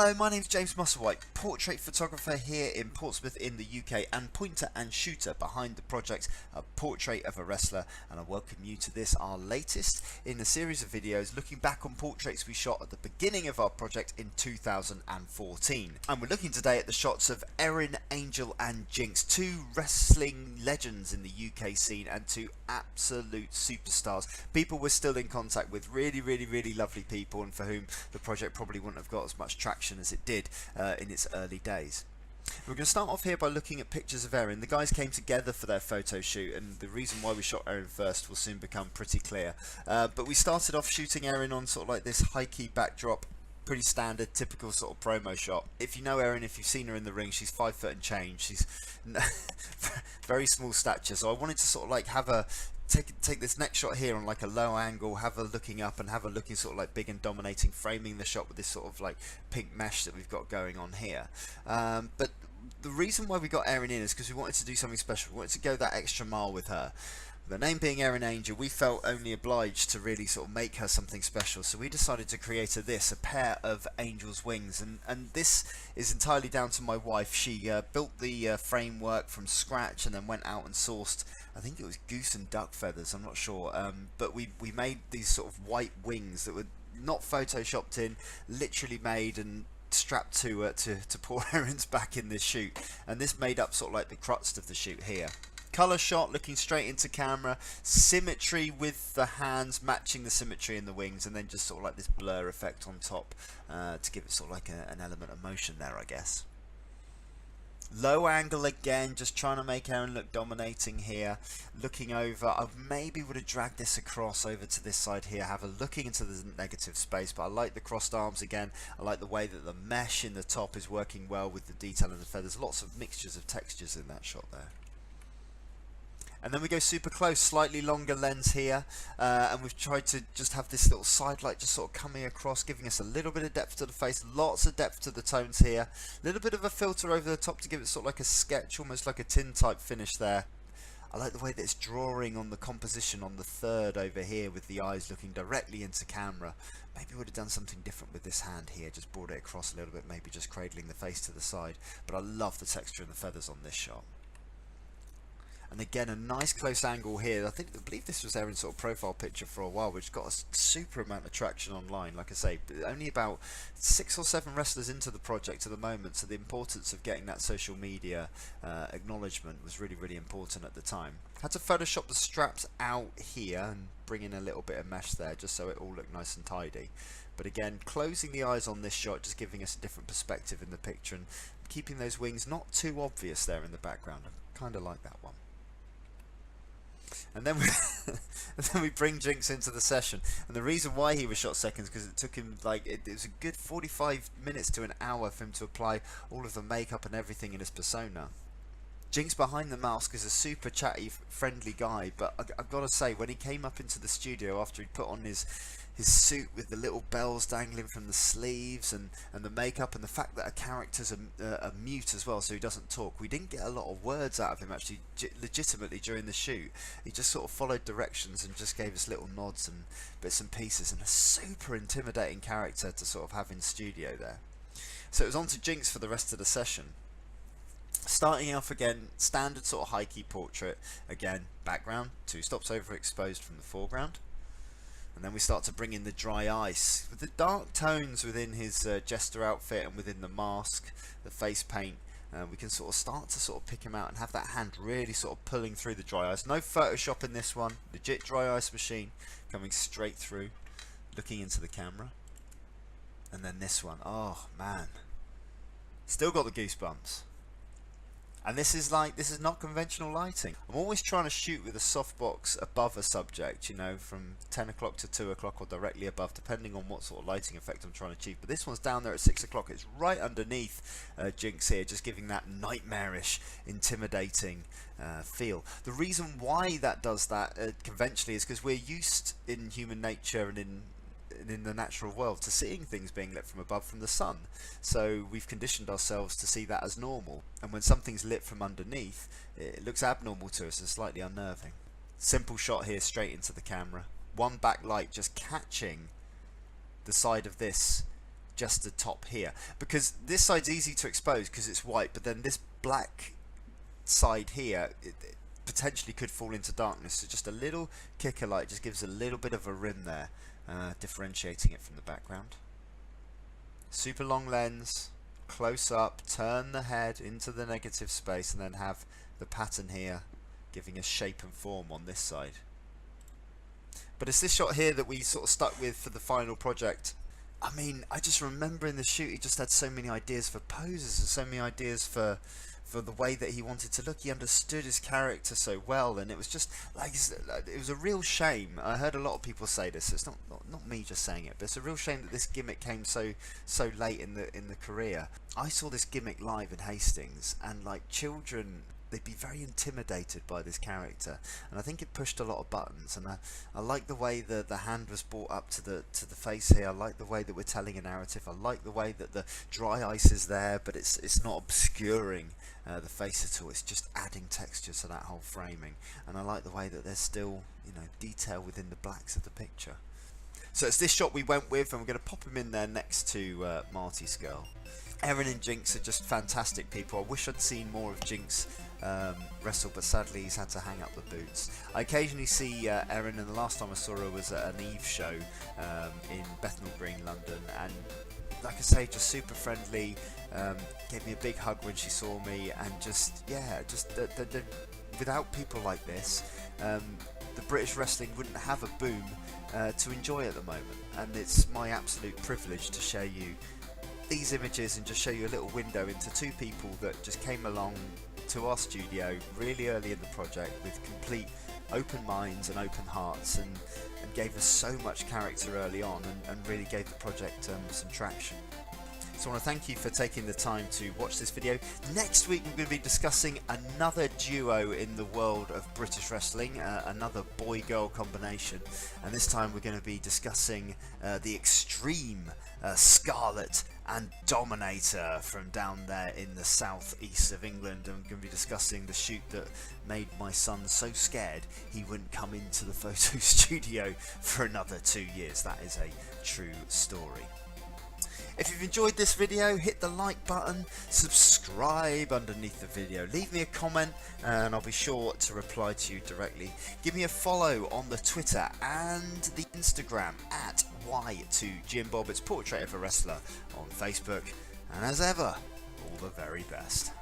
Hello, my name's James Musselwhite, portrait photographer here in Portsmouth in the UK and pointer and shooter behind the project A Portrait of a Wrestler, and I welcome you to this, our latest in a series of videos looking back on portraits we shot at the beginning of our project in 2014. And we're looking today at the shots of Erin, Angel and Jynx, two wrestling legends in the UK scene and two absolute superstars, people we're still in contact with, really lovely people, and for whom the project probably wouldn't have got as much traction as it did in its early days. We're going to start off here by looking at pictures of Erin. The guys came together for their photo shoot, and the reason why we shot Erin first will soon become pretty clear. But we started off shooting Erin on sort of like this high-key backdrop, pretty standard, typical sort of promo shot. If you know Erin, if you've seen her in the ring, she's 5 foot and change. She's very small stature, so I wanted to sort of like have a take this next shot here on like a low angle, have her looking up and have her looking sort of like big and dominating, framing the shot with this sort of like pink mesh that we've got going on here. But the reason why we got Erin in is because we wanted to do something special. We wanted to go that extra mile with her. The name being Erin Angel, we felt only obliged to really sort of make her something special, so we decided to create a pair of angel's wings, and this is entirely down to my wife. She built the framework from scratch and then went out and sourced, I think it was goose and duck feathers, I'm not sure, but we made these sort of white wings that were not photoshopped in, literally made and strapped to poor Erin's back in this shoot, and this made up sort of like the crux of the shoot here. Colour shot, looking straight into camera, symmetry with the hands matching the symmetry in the wings, and then just sort of like this blur effect on top to give it sort of like an element of motion there, I guess. Low angle again, just trying to make Erin look dominating here. Looking over, I maybe would have dragged this across over to this side here, have a looking into the negative space, but I like the crossed arms again. I like the way that the mesh in the top is working well with the detail in the feathers. Lots of mixtures of textures in that shot there. And then we go super close, slightly longer lens here, and we've tried to just have this little side light just sort of coming across, giving us a little bit of depth to the face, lots of depth to the tones here, a little bit of a filter over the top to give it sort of like a sketch, almost like a tin type finish there. I like the way that it's drawing on the composition on the third over here with the eyes looking directly into camera. Maybe would have done something different with this hand here, just brought it across a little bit, maybe just cradling the face to the side, but I love the texture and the feathers on this shot. And again, a nice close angle here. I believe this was Erin's sort of profile picture for a while, which got a super amount of traction online. Like I say, only about 6 or 7 wrestlers into the project at the moment, so the importance of getting that social media acknowledgement was really important at the time. Had to Photoshop the straps out here and bring in a little bit of mesh there, just so it all looked nice and tidy. But again, closing the eyes on this shot, just giving us a different perspective in the picture and keeping those wings not too obvious there in the background. I kind of like that one. And then we bring Jynx into the session, and the reason why he was shot second is because it took him like it was a good 45 minutes to an hour for him to apply all of the makeup and everything in his persona. Jynx behind the mask is a super chatty, friendly guy, but I've got to say, when he came up into the studio after he'd put on his suit with the little bells dangling from the sleeves and the makeup, and the fact that a character's a mute as well, so he doesn't talk, we didn't get a lot of words out of him actually legitimately during the shoot. He just sort of followed directions and just gave us little nods and bits and pieces, and a super intimidating character to sort of have in studio there. So it was on to Jynx for the rest of the session. Starting off again, standard sort of high key portrait, again background, 2 stops overexposed from the foreground. And then we start to bring in the dry ice with the dark tones within his jester outfit and within the mask, the face paint. We can sort of start to sort of pick him out and have that hand really sort of pulling through the dry ice. No Photoshop in this one, legit dry ice machine coming straight through, looking into the camera. And then this one, oh man, still got the goosebumps. And this is not conventional lighting. I'm always trying to shoot with a softbox above a subject, you know, from 10 o'clock to 2 o'clock or directly above, depending on what sort of lighting effect I'm trying to achieve. But this one's down there at 6 o'clock. It's right underneath Jynx here, just giving that nightmarish, intimidating feel. The reason why that does that conventionally is because we're used in human nature and in the natural world to seeing things being lit from above from the sun, so we've conditioned ourselves to see that as normal, and when something's lit from underneath it looks abnormal to us and slightly unnerving. Simple shot here straight into the camera, one backlight just catching the side of this just the top here, because this side's easy to expose because it's white, but then this black side here, it potentially could fall into darkness, so just a little kicker light just gives a little bit of a rim there, differentiating it from the background. Super long lens, close up, turn the head into the negative space, and then have the pattern here giving us shape and form on this side. But it's this shot here that we sort of stuck with for the final project. I mean, I just remember in the shoot he just had so many ideas for poses and so many ideas for the way that he wanted to look. He understood his character so well, and it was just like, it was a real shame. I heard a lot of people say this, it's not me just saying it, but it's a real shame that this gimmick came so late in the career. I saw this gimmick live in Hastings, and like, children, they'd be very intimidated by this character, and I think it pushed a lot of buttons. And I like the way the hand was brought up to the face here. I like the way that we're telling a narrative. I like the way that the dry ice is there, but it's not obscuring the face at all. It's just adding texture to that whole framing. And I like the way that there's still, you know, detail within the blacks of the picture. So it's this shot we went with, and we're going to pop him in there next to Marty's girl. Erin and Jynx are just fantastic people. I wish I'd seen more of Jynx wrestle, but sadly he's had to hang up the boots. I occasionally see Erin, and the last time I saw her was at an Eve show in Bethnal Green, London, and like I say, just super friendly, gave me a big hug when she saw me, and just, yeah, just without people like this, the British wrestling wouldn't have a boom to enjoy at the moment, and it's my absolute privilege to show you these images and just show you a little window into two people that just came along to our studio really early in the project with complete open minds and open hearts, and gave us so much character early on, and really gave the project some traction. So I want to thank you for taking the time to watch this video. Next week we're going to be discussing another duo in the world of British wrestling, another boy-girl combination, and this time we're going to be discussing the Extreme Scarlet and Dominator from down there in the southeast of England. And I'm going to be discussing the shoot that made my son so scared he wouldn't come into the photo studio for another 2 years. That is a true story. If you've enjoyed this video, hit the like button, subscribe underneath the video, leave me a comment, and I'll be sure to reply to you directly. Give me a follow on the Twitter and the Instagram at Y2JimBob. It's Portrait of a Wrestler on Facebook. And as ever, all the very best.